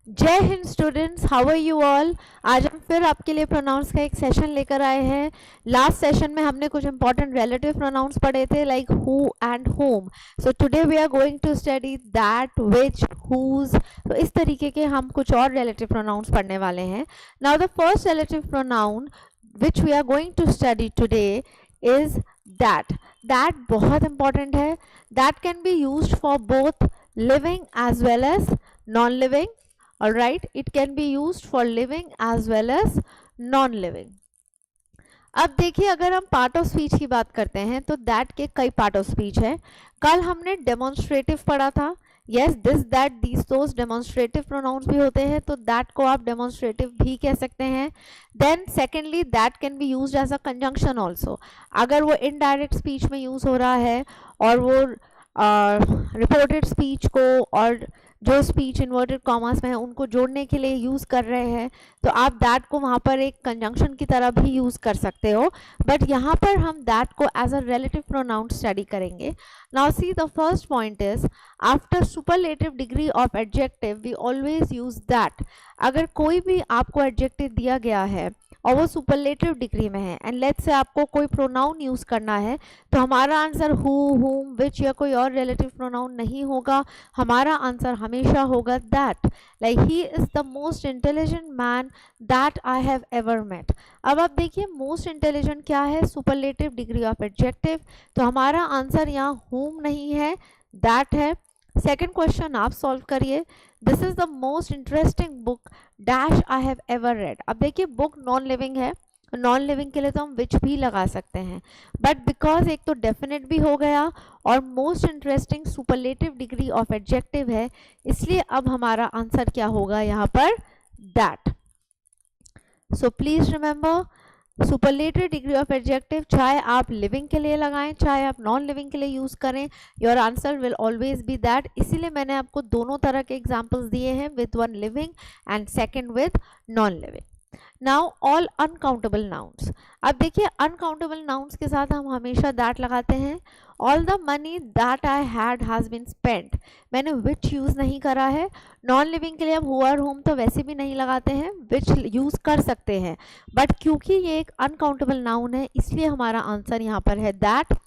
जय हिंद students, how are you all. आज हम फिर आपके लिए प्रोनाउंस का एक सेशन लेकर आए हैं। लास्ट सेशन में हमने कुछ इंपॉर्टेंट रिलेटिव प्रोनाउंस पढ़े थे like who and whom. So today we are going to study that, which, whose. तो इस तरीके के हम कुछ और रिलेटिव प्रोनाउंस पढ़ने वाले हैं। Now the first relative pronoun which we are going to study today is that. That बहुत इंपॉर्टेंट है। That can be used for both living as well as non living. All right, it can be used for living as well as non-living. अब देखिए, अगर हम part of speech की बात करते हैं तो दैट के कई पार्ट ऑफ स्पीच है। कल हमने डेमोन्स्ट्रेटिव पढ़ा था। Yes, this, that, these, those demonstrative pronouns भी होते हैं, तो दैट को आप डेमोन्स्ट्रेटिव भी कह सकते हैं। Then secondly, that can be used as a conjunction also. अगर वो इनडायरेक्ट स्पीच में यूज हो रहा है और वो रिपोर्टेड स्पीच को और जो स्पीच इन्वर्टेड कॉमर्स में है उनको जोड़ने के लिए यूज़ कर रहे हैं, तो आप दैट को वहाँ पर एक कंजंक्शन की तरह भी यूज़ कर सकते हो। बट यहाँ पर हम दैट को as a relative pronoun study करेंगे। Now see, the first point is after superlative degree of adjective we always use that. अगर कोई भी आपको एडजेक्टिव दिया गया है और वो सुपरलेटिव डिग्री में है एंड लेट्स से आपको कोई प्रोनाउन यूज करना है, तो हमारा आंसर हु, हुम, विच या कोई और रिलेटिव प्रोनाउन नहीं होगा। हमारा आंसर हमेशा होगा that. Like he is the most intelligent man that I have ever met. अब आप देखिए, मोस्ट इंटेलिजेंट क्या है? Superlative degree of adjective. तो हमारा आंसर यहाँ हुम नहीं है, दैट है। सेकेंड क्वेश्चन आप सॉल्व करिए। This is the most interesting book dash I have ever read. अब देखिए, बुक नॉन लिविंग है, नॉन लिविंग के लिए तो हम विच भी लगा सकते हैं, बट बिकॉज एक तो डेफिनेट भी हो गया और most interesting superlative degree of adjective है, इसलिए अब हमारा आंसर क्या होगा यहाँ पर? That. So please remember, superlative degree of adjective चाहे आप लिविंग के लिए लगाएं चाहे आप नॉन लिविंग के लिए यूज करें, your answer will always be that. इसीलिए मैंने आपको दोनों तरह के एग्जांपल्स दिए हैं, with one living and second with non living. Now all uncountable nouns. अब देखिए, अनकाउंटेबल नाउन्स के साथ हम हमेशा दैट लगाते हैं। All the money that I had has been spent, मैंने विच यूज नहीं करा है। नॉन लिविंग के लिए हम हु और होम तो वैसे भी नहीं लगाते हैं, विच यूज कर सकते हैं, बट क्योंकि ये एक अनकाउंटेबल नाउन है इसलिए हमारा आंसर यहाँ पर है that.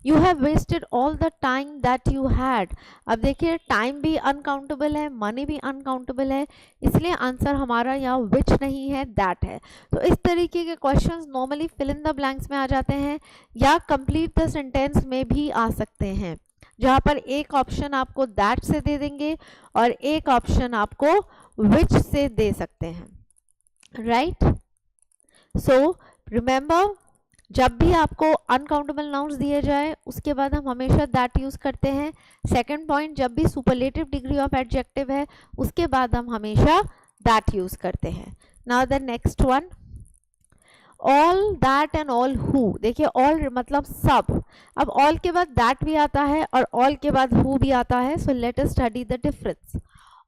You have wasted all the time that you had. अब देखिए, टाइम भी अनकाउंटेबल है, मनी भी अनकाउंटेबल है, इसलिए आंसर हमारा यहाँ विच नहीं है, दैट है। तो इस तरीके के questions normally fill in the blanks में आ जाते हैं या कंप्लीट द सेंटेंस में भी आ सकते हैं, जहाँ पर एक ऑप्शन आपको दैट से दे देंगे और एक ऑप्शन आपको विच से दे सकते हैं, राइट। सो रिमेंबर, जब भी आपको अनकाउंटेबल नाउन्स दिए जाए उसके बाद हम हमेशा दैट यूज करते हैं। सेकंड पॉइंट, जब भी सुपरलेटिव डिग्री ऑफ एडजेक्टिव है उसके बाद हम हमेशा दैट यूज करते हैं। Now the next one, all that and all who. देखिए, ऑल मतलब सब। अब ऑल के बाद दैट भी आता है और ऑल के बाद हु भी आता है, so let us study the difference.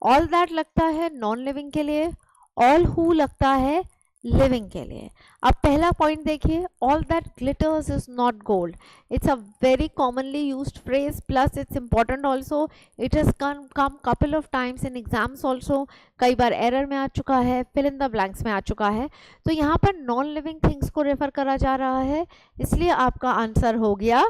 All that लगता है नॉन लिविंग के लिए, ऑल हु लगता है लिविंग के लिए। अब पहला पॉइंट देखिए, all that glitters is not gold. It's a very commonly used phrase, plus it's important also. It has come couple of times in exams also. कई बार एरर में आ चुका है, फिल इन द ब्लैंक्स में आ चुका है। तो यहाँ पर नॉन लिविंग थिंग्स को रेफर करा जा रहा है, इसलिए आपका आंसर हो गया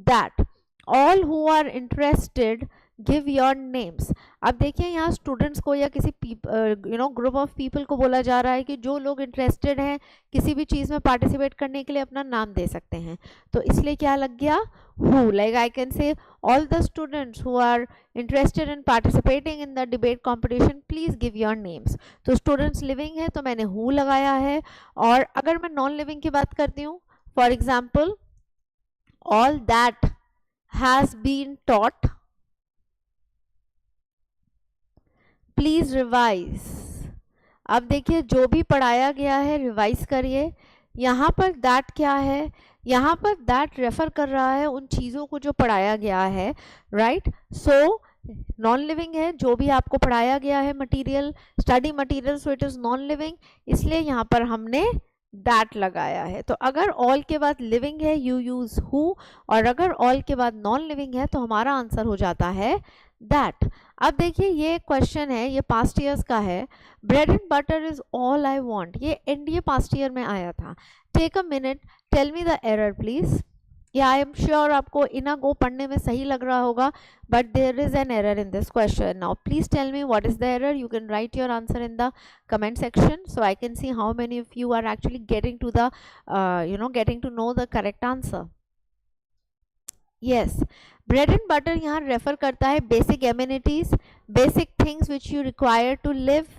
that. All who are interested give your names. अब देखिए, यहाँ स्टूडेंट्स को या किसी ग्रुप ऑफ पीपल को बोला जा रहा है कि जो लोग इंटरेस्टेड हैं किसी भी चीज़ में पार्टिसिपेट करने के लिए अपना नाम दे सकते हैं, तो इसलिए क्या लग गया? Who. Like I can say all the students who are interested in participating in the debate competition please give your names. तो स्टूडेंट्स लिविंग है तो मैंने हु लगाया है, और अगर मैं नॉन लिविंग की बात करती हूँ, for example, all that has been taught please revise. अब देखिए, जो भी पढ़ाया गया है रिवाइज करिए। यहाँ पर दैट क्या है? यहाँ पर दैट रेफर कर रहा है उन चीज़ों को जो पढ़ाया गया है, राइट। सो नॉन लिविंग है, जो भी आपको पढ़ाया गया है material, study material, so it is non living, इसलिए यहाँ पर हमने दैट लगाया है। तो अगर ऑल के बाद लिविंग है यू यूज हु, और अगर ऑल के बाद नॉन लिविंग है तो हमारा आंसर हो जाता है दैट। अब देखिए ये क्वेश्चन है, ये पास्ट ईयर्स का है। Bread and butter is all I want, ये एनडीए पास्ट ईयर में आया था। Take a minute, tell me the error please. या आई एम श्योर आपको इन अ गो पढ़ने में सही लग रहा होगा, but there is an error in this question. Now please tell me what is the error. You can write your answer in the comment section so I can see how many of you are actually getting to the getting to know the correct answer. Yes, bread and butter यहाँ refer करता है basic amenities, basic things which you require to live.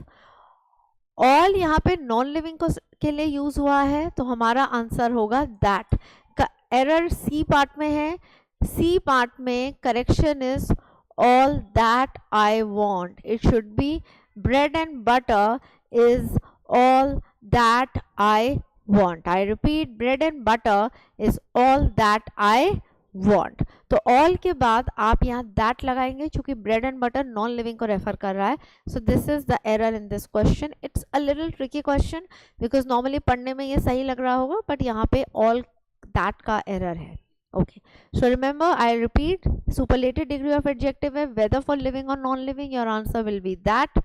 all यहाँ पे non living को के लिए use हुआ है, तो हमारा आंसर होगा दैट। का एरर सी पार्ट में है। सी पार्ट में correction is all that I want. It should B bread and butter is all that I want. I repeat, bread and butter is all that I want. तो all के बाद आप यहाँ that लगाएंगे, क्योंकि bread and butter non living को refer कर रहा है। So this is the error in this question. It's a little tricky question because normally पढ़ने में ये सही लग रहा होगा, बट यहाँ पे ऑल दैट का एरर है। Okay, so remember, I repeat, superlative degree of adjective है, whether for living or non-living, your answer will be that.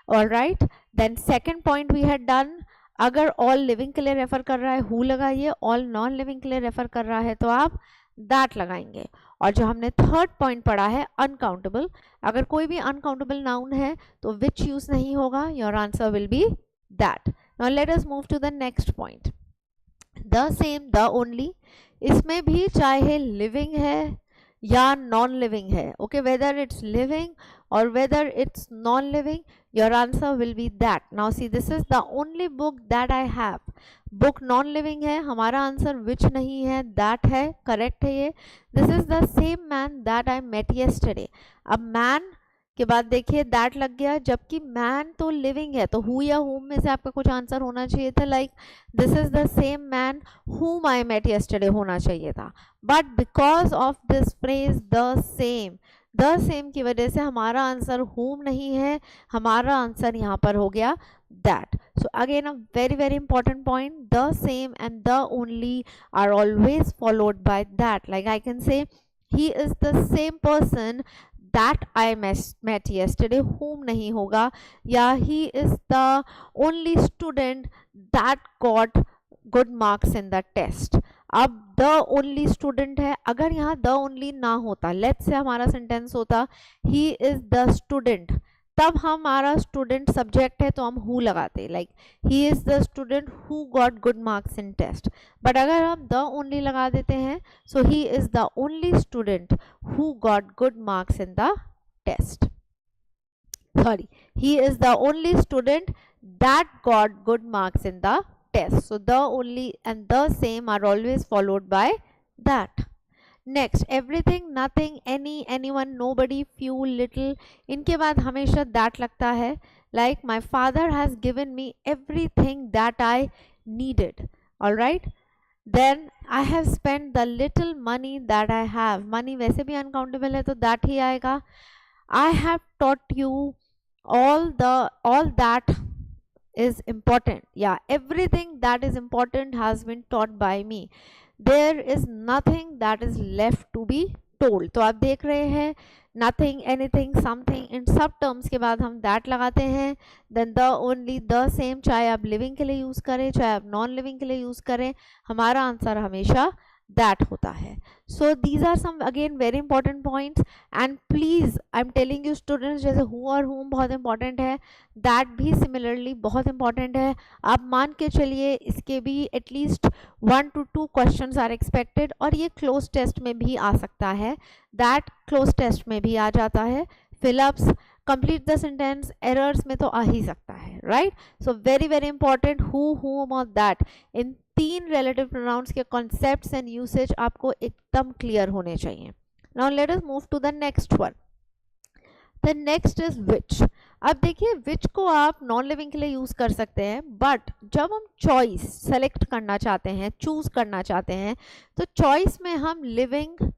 All right, then second point we had done, अगर all living के लिए refer कर रहा है who लगाइए, all non living के लिए रेफर कर रहा है तो आप that लगाएंगे। और जो हमने थर्ड पॉइंट पढ़ा है अनकाउंटेबल, अगर कोई भी अनकाउंटेबल नाउन है तो which यूज नहीं होगा, your answer will be that. Now let us move to the next point. The same, the only, इसमें भी चाहे लिविंग है या नॉन लिविंग है, ओके, वेदर इट्स लिविंग और whether it's non living, your answer will be that. Now see, this is the only book that I have. Book non living है, हमारा answer which नहीं है, that है, correct है ये। This is the same man that I met yesterday. अब man के बाद देखिए दैट लग गया, जबकि मैन तो लिविंग है, तो हु या हुम में से आपका कुछ आंसर होना चाहिए था, like this is the same man whom I met yesterday होना चाहिए था। But because of this phrase the same की वजह से हमारा आंसर whom नहीं है, हमारा आंसर यहाँ पर हो गया that. So again a very very important point, the same and the only are always followed by that. Like I can say he is the same person that I met yesterday, whom नहीं होगा, या he is the only student that got good marks in the test. अब the only student है, अगर यहाँ the only ना होता, let's say हमारा सेंटेंस होता he is the student, तब हमारा स्टूडेंट सब्जेक्ट है तो हम who लगाते, like he is the student who got good marks in test. But अगर हम the only लगा देते हैं, so he is the only student who got good marks in the test. Sorry, he is the only student that got good marks in the test. So the only and the same are always followed by that. Next, everything, nothing, any, anyone, nobody, few, little, इनके बाद हमेशा that लगता है, like my father has given me everything that I needed. Alright, then I have spend the little money that I have, money वैसे भी uncountable है तो that ही आएगा। I have taught you all that is important, yeah, everything that is important has been taught by me. There is nothing that is left to be told. तो आप देख रहे हैं nothing, anything, something, इन सब terms के बाद हम that लगाते हैं, then the only, the same, चाहे आप लिविंग के लिए यूज करें चाहे आप नॉन लिविंग के लिए यूज करें, हमारा आंसर हमेशा that होता है. So these are some again very important points, and please I'm telling you students, जैसे who और whom बहुत important है, that भी similarly बहुत important है. आप मान के चलिए इसके भी at least 1 to 2 questions are expected, और ये close test में भी आ सकता है, that close test में भी आ जाता है. fill-ups, complete the sentence, errors में तो आ ही सकता है, right? So very very important, who, whom और that, इन 3 relative pronouns के concepts and usage आपको एकदम clear होने चाहिए. Now let us move to the next one. The next is which. अब देखिए which को आप नॉन लिविंग के लिए यूज कर सकते हैं, बट जब हम चॉइस सेलेक्ट करना चाहते हैं, चूज करना चाहते हैं, तो चॉइस में हम लिविंग,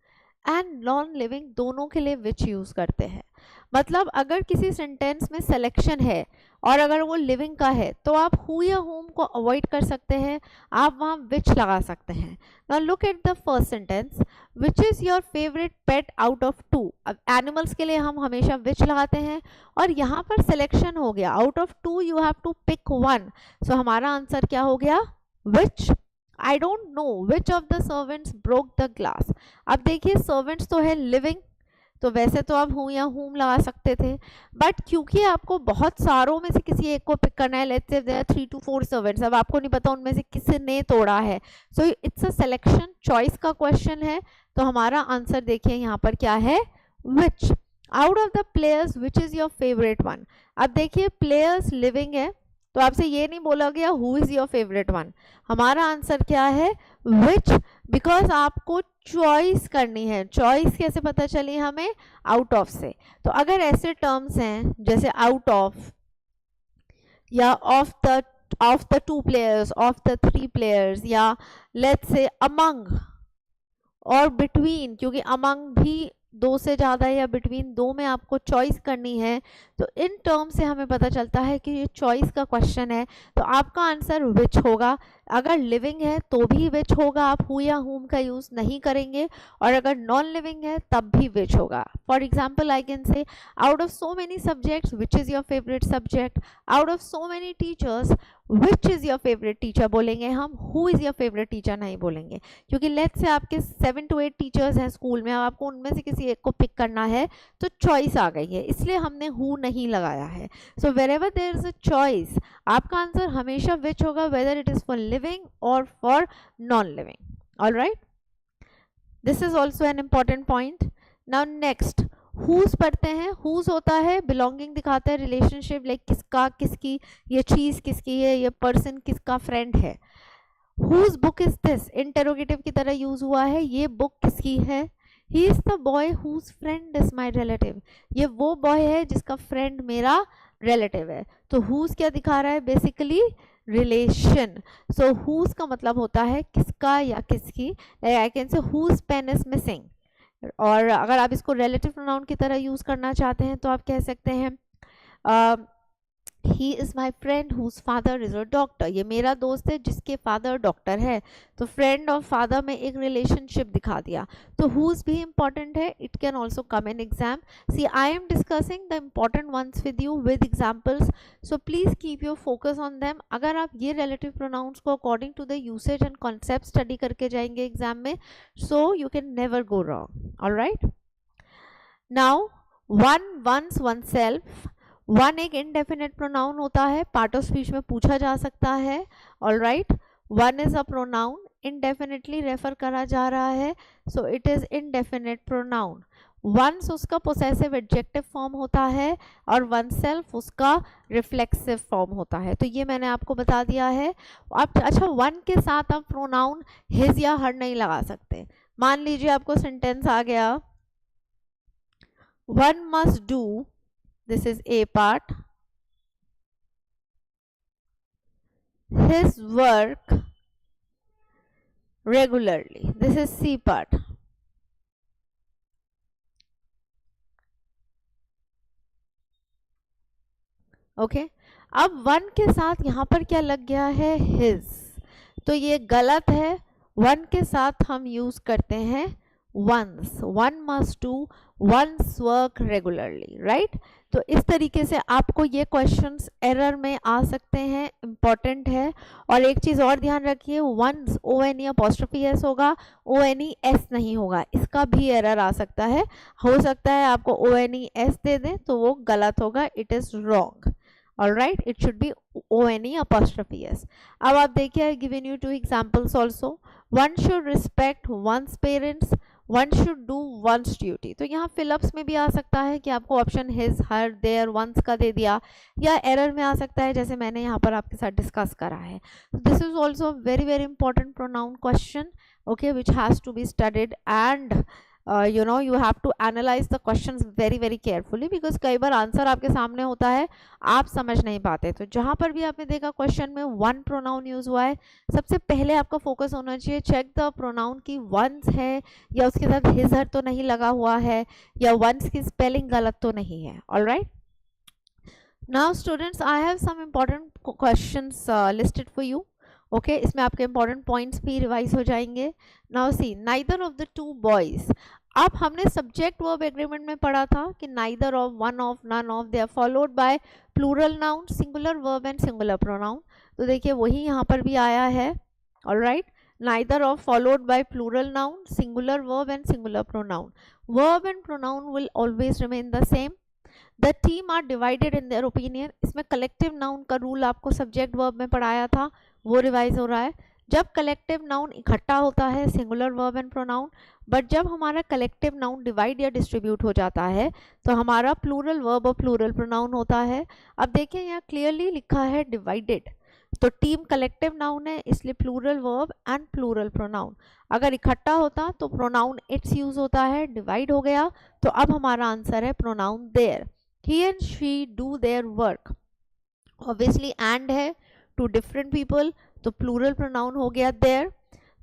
एंड नॉन लिविंग दोनों के लिए विच यूज करते हैं। मतलब अगर किसी सेंटेंस में सिलेक्शन है और अगर वो लिविंग का है तो आप हु या होम को अवॉइड कर सकते हैं, आप वहाँ विच लगा सकते हैं। Now look at the first sentence, which is your favourite pet out of 2। अब एनिमल्स के लिए हम हमेशा विच लगाते हैं और यहाँ पर सिलेक्शन हो गया, out of 2 you have to pick 1, so हमारा आंसर क्या हो गया, which. I don't know which of the servants broke the glass. अब देखिए सर्वेंट्स तो है लिविंग, तो वैसे तो आप हूँ या हूम लगा सकते थे, बट क्योंकि आपको बहुत सारों में से किसी एक को पिक करना है, let's say there are 3 to 4 servants, अब आपको नहीं पता उनमें से किसने तोड़ा है, so it's a selection choice का क्वेश्चन है, तो हमारा आंसर देखिए यहाँ पर क्या है, which. Out of the players which is your favourite one. अब देखिए प्लेयर्स लिविंग है तो आपसे ये नहीं बोला गया who is your favourite one, हमारा आंसर क्या है, विच, बिकॉज आपको चॉइस करनी है। चॉइस कैसे पता चली हमें, आउट ऑफ से। तो अगर ऐसे टर्म्स हैं जैसे आउट ऑफ या of the 2 players, of the 3 players, या लेट्स से अमंग और बिटवीन, क्योंकि अमंग भी 2 से ज़्यादा या बिटवीन 2 में आपको चॉइस करनी है, तो इन टर्म से हमें पता चलता है कि ये चॉइस का क्वेश्चन है, तो आपका आंसर विच होगा। अगर लिविंग है तो भी विच होगा, आप हु या हुम का यूज़ नहीं करेंगे, और अगर नॉन लिविंग है तब भी विच होगा। फॉर एग्जाम्पल आई कैन से out of so many subjects which is your favourite subject, out of so many teachers which is your favourite teacher बोलेंगे हम, who is your favourite teacher नहीं बोलेंगे, क्योंकि लेट्स से आपके 7 to 8 teachers हैं school में, अब आपको उनमें से किसी एक को पिक करना है तो चॉइस आ गई है, इसलिए हमने हु नहीं लगाया है। So wherever there is a choice, आपका आंसर हमेशा विच होगा, whether it is for living or for non living. Alright, this is also an important point. Now next, whose पढ़ते हैं। हुज होता है बिलोंगिंग दिखाता है, रिलेशनशिप, लाइक किसका किसकी, ये चीज किसकी है, ये पर्सन किसका फ्रेंड है। Whose book is this, interrogative की तरह यूज हुआ है, ये बुक किसकी है। He is the boy whose friend is my relative, ये वो बॉय है जिसका फ्रेंड मेरा रिलेटिव है। तो हुज क्या दिखा रहा है, बेसिकली रिलेशन। सो हुज का मतलब होता है किसका या किसकी, I can say whose pen is missing. और अगर आप इसको रिलेटिव प्रोनाउन की तरह यूज करना चाहते हैं तो आप कह सकते हैं he is my friend whose father is a doctor, ये मेरा दोस्त है जिसके फादर डॉक्टर है, तो फ्रेंड और फादर में एक रिलेशनशिप दिखा दिया। तो हुज भी इंपॉर्टेंट है, it can also come in exam. See I am discussing the important ones with you with examples, so please keep your focus on them. अगर आप ये रिलेटिव प्रोनाउंस को according to the usage and concept study करके जाएंगे exam में, so you can never go wrong. Alright, now one, ones, oneself. One एक indefinite pronoun होता है, पार्ट ऑफ स्पीच में पूछा जा सकता है। Alright, one is a pronoun, indefinitely refer करा जा रहा है, so it is indefinite pronoun. One's उसका पोसेसिव एडजेक्टिव फॉर्म होता है और वन सेल्फ उसका रिफ्लेक्सिव फॉर्म होता है, तो ये मैंने आपको बता दिया है। अब अच्छा, वन के साथ आप प्रोनाउन हिज या हर नहीं लगा सकते। मान लीजिए आपको सेंटेंस आ गया, one must do, this is A part, his work regularly, this is C part. Okay, अब वन के साथ यहाँ पर क्या लग गया है, his, तो ये गलत है। वन के साथ हम यूज करते हैं once, one must do one's work regularly, right? तो इस तरीके से आपको ये क्वेश्चंस एरर में आ सकते हैं, इम्पॉर्टेंट है। और एक चीज़ और ध्यान रखिए, once ONE अपॉस्ट्रोफी एस होगा, ONE एस नहीं होगा, इसका भी एरर आ सकता है। हो सकता है आपको ONE एस दे दें तो वो गलत होगा, it is wrong. Alright, it should be ONE apostrophe s. अब आप देखिए, I given you 2 examples also. One should respect one's parents, one should do one's duty. तो यहाँ फिलअप्स में भी आ सकता है कि आपको option his, her, their, one's का दे दिया, या एरर में आ सकता है जैसे मैंने यहाँ पर आपके साथ डिस्कस करा है। This is also very very important pronoun question, okay, which has to be studied and you have to analyze the questions very very carefully, because कई बार आंसर आपके सामने होता है, आप समझ नहीं पाते. तो जहाँ पर भी आपने देखा क्वेश्चन में वन प्रोनाउन यूज हुआ है, सबसे पहले आपका फोकस होना चाहिए चेक द प्रोनाउन की वंस है या उसके साथ हिज हर तो नहीं लगा हुआ है, या वंस की स्पेलिंग गलत तो नहीं है. Alright, now students I have some important questions listed for you. Okay, इसमें आपके इंपॉर्टेंट पॉइंट्स भी रिवाइज हो जाएंगे. Now see, neither of the two boys. अब हमने सब्जेक्ट वर्ब एग्रीमेंट में पढ़ा था कि neither of, one of, none of, they are followed by plural noun, singular verb and singular pronoun. तो देखिए वही यहाँ पर भी आया है. Alright, neither of followed by plural noun, singular verb and singular pronoun. Verb and pronoun will always remain the same. The team are divided in their opinion. इसमें collective noun का रूल आपको सब्जेक्ट वर्ब में पढ़ाया था, वो revise हो रहा है. जब कलेक्टिव नाउन इकट्ठा होता है singular verb and pronoun, but जब हमारा कलेक्टिव नाउन डिवाइड या डिस्ट्रीब्यूट हो जाता है तो हमारा प्लूरल वर्ब और प्लूरल प्रोनाउन होता है. अब देखिए यहाँ क्लियरली लिखा है डिवाइडेड, तो टीम कलेक्टिव नाउन है इसलिए plural verb and plural pronoun. अगर इकट्ठा होता तो प्रोनाउन इट्स यूज होता है, डिवाइड हो गया तो अब हमारा आंसर है pronoun their. he and she do their work. Obviously and है to different people, तो plural pronoun हो गया there.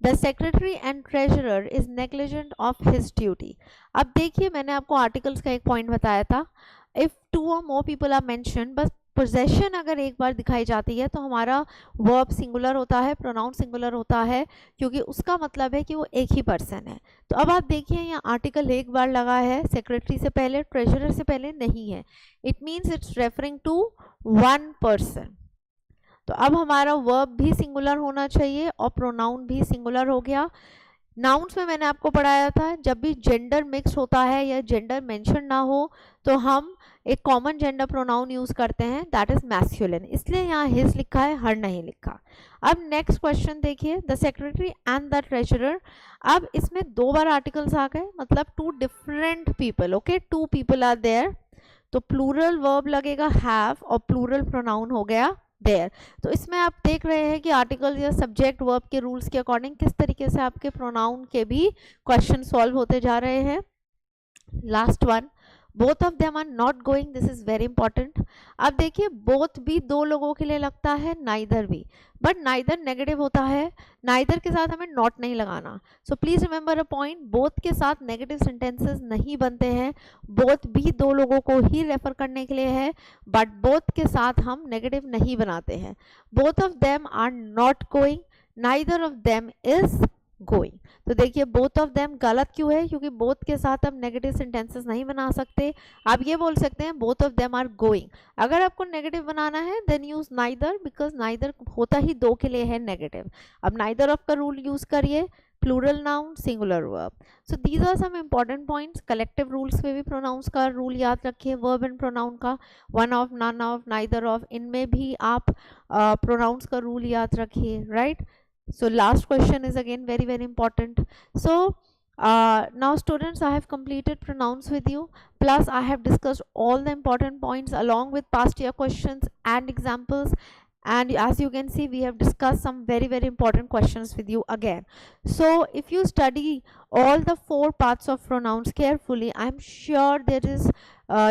The secretary and treasurer is negligent of his duty. अब देखिए मैंने आपको आर्टिकल्स का एक पॉइंट बताया था, if two or more people are mentioned, बस पोजेशन अगर एक बार दिखाई जाती है तो हमारा वर्ब सिंगुलर होता है, प्रोनाउन सिंगुलर होता है, क्योंकि उसका मतलब है कि वो एक ही पर्सन है. तो अब आप देखिए यहाँ आर्टिकल एक बार लगा है, सेक्रेटरी से पहले, ट्रेजरर से पहले नहीं है. It means it's referring to one person. तो अब हमारा वर्ब भी सिंगुलर होना चाहिए और प्रोनाउन भी सिंगुलर हो गया. नाउन्स में मैंने आपको पढ़ाया था जब भी जेंडर मिक्स होता है या जेंडर मेंशन ना हो तो हम एक कॉमन जेंडर प्रोनाउन यूज करते हैं, दैट इज मैस्कुलिन. इसलिए यहाँ हिज लिखा है, हर नहीं लिखा. अब नेक्स्ट क्वेश्चन देखिए, the secretary and the treasurer. अब इसमें दो बार आर्टिकल्स आ गए, मतलब two different people. Okay, two people are there, तो प्लूरल वर्ब लगेगा हैव और प्लूरल प्रोनाउन हो गया देयर. तो इसमें आप देख रहे हैं कि आर्टिकल या सब्जेक्ट वर्ब के रूल्स के अकॉर्डिंग किस तरीके से आपके प्रोनाउन के भी क्वेश्चन सॉल्व होते जा रहे हैं. Last one, both of them are not going. This is very important. अब देखिए बोथ भी दो लोगों के लिए लगता है, नाइदर भी, बट नाइदर नेगेटिव होता है, नाइदर के साथ हमें नॉट नहीं लगाना. So please remember a point, both के साथ नेगेटिव सेंटेंसेस नहीं बनते हैं. बोथ भी दो लोगों को ही रेफर करने के लिए है, बट बोथ के साथ हम नेगेटिव नहीं बनाते हैं. Both of them are not going, neither of them is going. तो देखिए बोथ ऑफ देम गलत क्यों है, क्योंकि बोथ के साथ हम नेगेटिव सेंटेंसेस नहीं बना सकते. आप ये बोल सकते हैं both of them are going. अगर आपको नेगेटिव बनाना है then use neither, because neither होता ही दो के लिए है नेगेटिव. अब नाइदर ऑफ का रूल यूज करिए, plural noun, singular verb. So these are some important points. Collective rules में भी प्रोनाउंस का रूल याद रखिए, वर्ब एंड प्रोनाउन का, one of, none of, neither of, इनमें भी आप प्रोनाउंस का रूल याद रखिए. Right. So last question is again very very important. So now students, I have completed pronouns with you, plus I have discussed all the important points along with past year questions and examples, and as you can see we have discussed some very very important questions with you again. So if you study all the four parts of pronouns carefully, I'm sure there is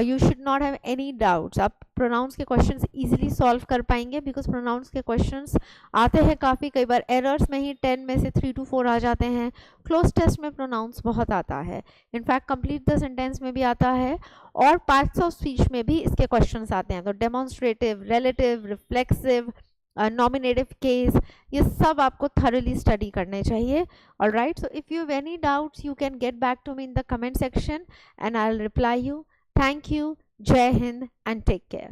you should not have any doubts. आप pronounce के questions easily solve कर पाएंगे, because pronounce के questions आते हैं काफ़ी, कई बार errors में ही 10 में से 3 to 4 आ जाते हैं. क्लोज टेस्ट में प्रोनाउंस बहुत आता है, इनफैक्ट कंप्लीट द सेंटेंस में भी आता है, और पार्ट्स ऑफ स्पीच में भी इसके क्वेश्चंस आते हैं. तो demonstrative, relative, reflexive, nominative case, ये सब आपको थॉरली स्टडी करने चाहिए. Alright, so if you have any doubts you can get back to me in the comment section and I will reply you. Thank you. Jai Hind and take care.